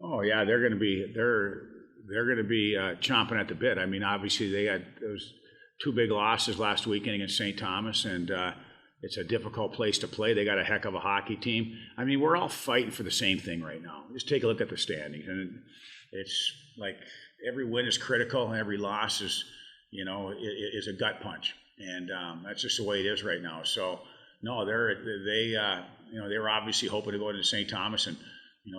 Oh yeah, they're going to be chomping at the bit. I mean, obviously they had those two big losses last weekend against St. Thomas, and it's a difficult place to play. They got a heck of a hockey team. I mean, we're all fighting for the same thing right now. Just take a look at the standings, and it's like every win is critical, and every loss is, is a gut punch, and that's just the way it is right now. So no, they were obviously hoping to go into St. Thomas and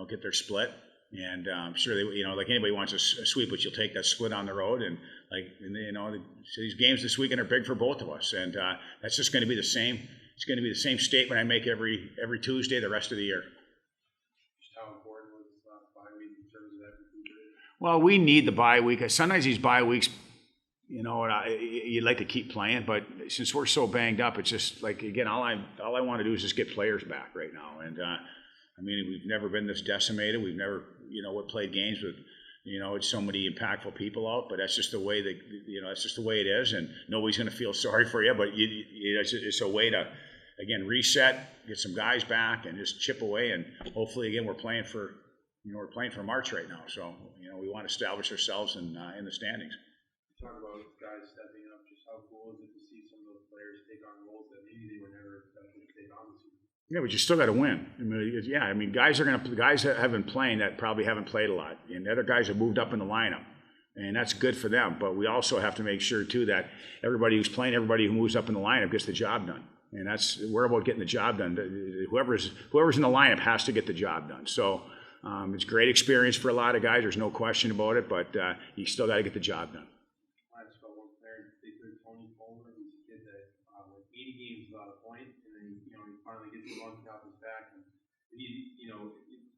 get their split. And I'm sure they, like anybody wants a sweep, but you'll take that split on the road. And so these games this weekend are big for both of us. And that's just going to be the same. It's going to be the same statement I make every Tuesday the rest of the year. Just how important was bye week in terms of that? Well, we need the bye week. Sometimes these bye weeks, you'd like to keep playing, but since we're so banged up, it's just like, again, all I want to do is just get players back right now. And I mean, we've never been this decimated. We've never, played games with, it's so many impactful people out. But that's just the way that, that's just the way it is. And nobody's going to feel sorry for you. But it's a way to, again, reset, get some guys back, and just chip away. And hopefully, again, we're playing for March right now. So we want to establish ourselves in the standings. You talk about guys stepping up. Just how cool is it to see some of those players take on roles that maybe they were never expected to take on this year? Yeah, but you still got to win. I mean, guys that have been playing that probably haven't played a lot, and the other guys have moved up in the lineup, and that's good for them. But we also have to make sure too that everybody who's playing, everybody who moves up in the lineup gets the job done, and we're about getting the job done. Whoever's in the lineup has to get the job done. So it's a great experience for a lot of guys. There's no question about it, but you still got to get the job done. I just got one player in particular, Tony Follmer. He's a kid that 80 games without a point, and then he finally gets the monkey off his back, and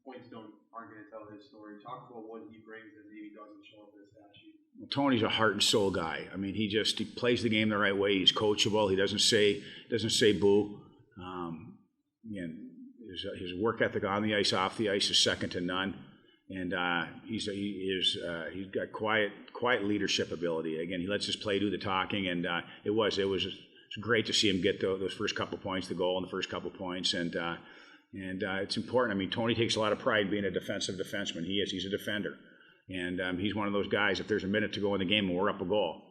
points aren't going to tell his story. Talk about what he brings that maybe doesn't show up in the stat sheet. Well, Tony's a heart and soul guy. I mean, he plays the game the right way. He's coachable. He doesn't say boo. Again, his work ethic on the ice, off the ice is second to none, and he's got quiet leadership ability. Again, he lets his play do the talking, and it was great to see him get those first couple points, the goal in the first couple points, and it's important. I mean, Tony takes a lot of pride in being a defensive defenseman. He's a defender, and he's one of those guys. If there's a minute to go in the game and we're up a goal,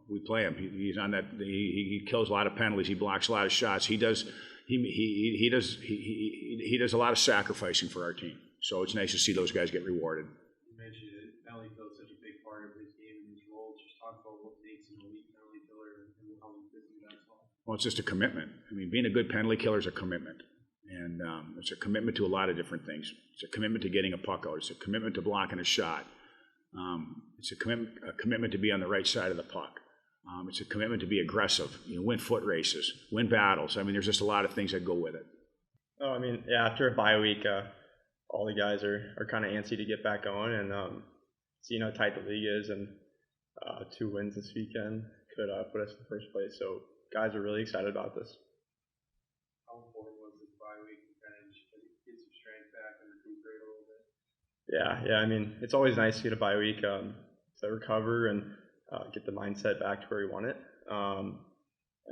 we play him. He's on that. He kills a lot of penalties. He blocks a lot of shots. He does a lot of sacrificing for our team. So it's nice to see those guys get rewarded. You mentioned that penalty kill is such a big part of his game and his role. Just talk about what makes him an elite penalty killer and how he fits in that spot. Well, it's just a commitment. I mean, being a good penalty killer is a commitment. And it's a commitment to a lot of different things. It's a commitment to getting a puck out. It's a commitment to blocking a shot. It's a commitment to be on the right side of the puck. It's a commitment to be aggressive, win foot races, win battles. I mean, there's just a lot of things that go with it. Oh, I mean, yeah, after a bye week, all the guys are kind of antsy to get back going and see how tight the league is. And 2 wins this weekend could put us in first place. So guys are really excited about this. How important was this bye week to kind of just get some strength back and recuperate a little bit? Yeah. I mean, it's always nice to get a bye week to recover and get the mindset back to where we want it. And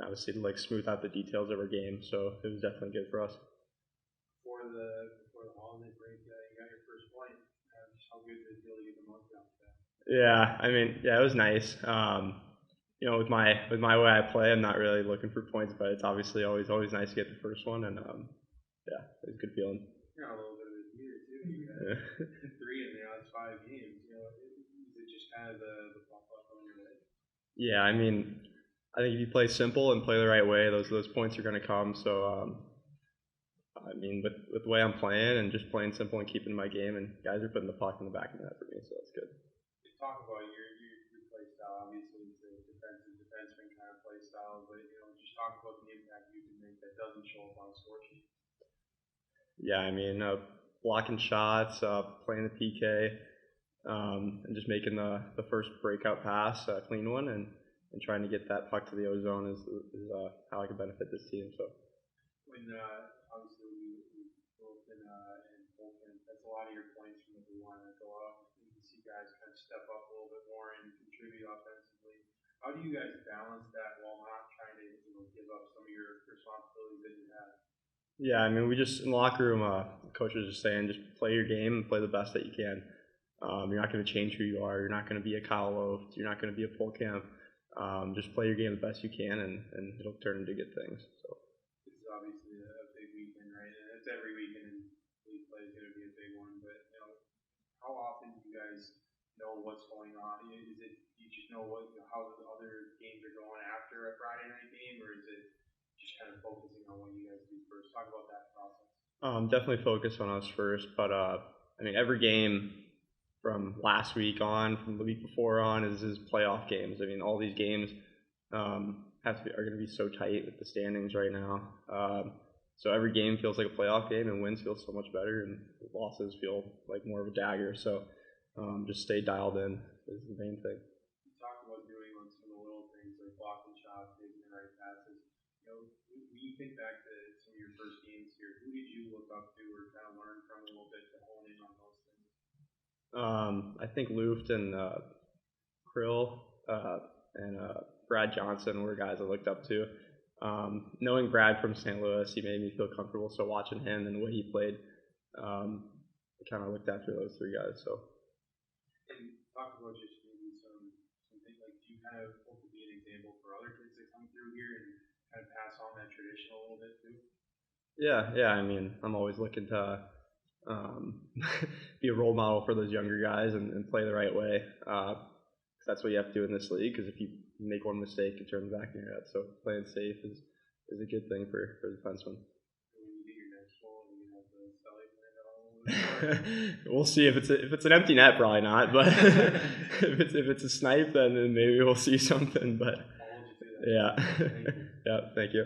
obviously, to smooth out the details of our game. So it was definitely good for us. Before the holiday break, you got your first point. How good did it feel to get the monkey off that? Yeah, I mean, it was nice. With my way I play, I'm not really looking for points, but it's obviously always nice to get the first one, and it was a good feeling. You're on a little bit of a heater too. You got 3 in the last 5 games. Is it just kind of the pop up on your way? Yeah, I mean, I think if you play simple and play the right way, those points are going to come. So, I mean, with the way I'm playing and just playing simple and keeping my game, and guys are putting the puck in the back of the net for me, so that's good. Talk about your play style. Obviously, it's a defenseman kind of play style, but just talk about the impact you can make that doesn't show up on the score sheet. Yeah, I mean, blocking shots, playing the PK, and just making the first breakout pass, a clean one, and trying to get that puck to the O-zone is how I can benefit this team. So when obviously we both in Bolton, that's a lot of your points from the one that go up. You can see guys kind of step up a little bit more and contribute offensively. How do you guys balance that while not trying to give up some of your responsibilities that you have? Yeah, I mean, we just in the locker room coach was just saying, just play your game and play the best that you can. You're not going to change who you are. You're not going to be a Kyle Loft. You're not going to be a Paul Camp. Just play your game the best you can, and it'll turn into good things. So this is obviously a big weekend, right? And it's every weekend, and league play is going to be a big one. But how often do you guys know what's going on? Is it you just know how the other games are going after a Friday night game, or is it just kind of focusing on what you guys do first? Talk about that process. definitely focus on us first, but every game from last week on, from the week before on, is playoff games. All these games are going to be so tight with the standings right now. So every game feels like a playoff game, and wins feel so much better, and losses feel like more of a dagger. So just stay dialed in is the main thing. You talked about doing some of the little things like blocking shots, taking the right passes. When you think back to some of your first games here, who did you look up to or kind of learn from a little bit to hone in on those things? I think Luft and Krill and Brad Johnson were guys I looked up to. Knowing Brad from St. Louis, he made me feel comfortable. So watching him and the way he played, I kind of looked after those three guys. So. And talk about just maybe something like, do you kind of hope to be an example for other kids that come through here and kind of pass on that tradition a little bit too? Yeah. I'm always looking to be a role model for those younger guys and play the right way. That's what you have to do in this league, because if you make one mistake, it turns back in your head. So playing safe is a good thing for the defenseman. When you get your next goal, you have the Sully plan all over. We'll see. If it's an empty net, probably not. But if it's a snipe, then maybe we'll see something. But I'll hold you to that. yeah, Thank you. Yeah. Thank you.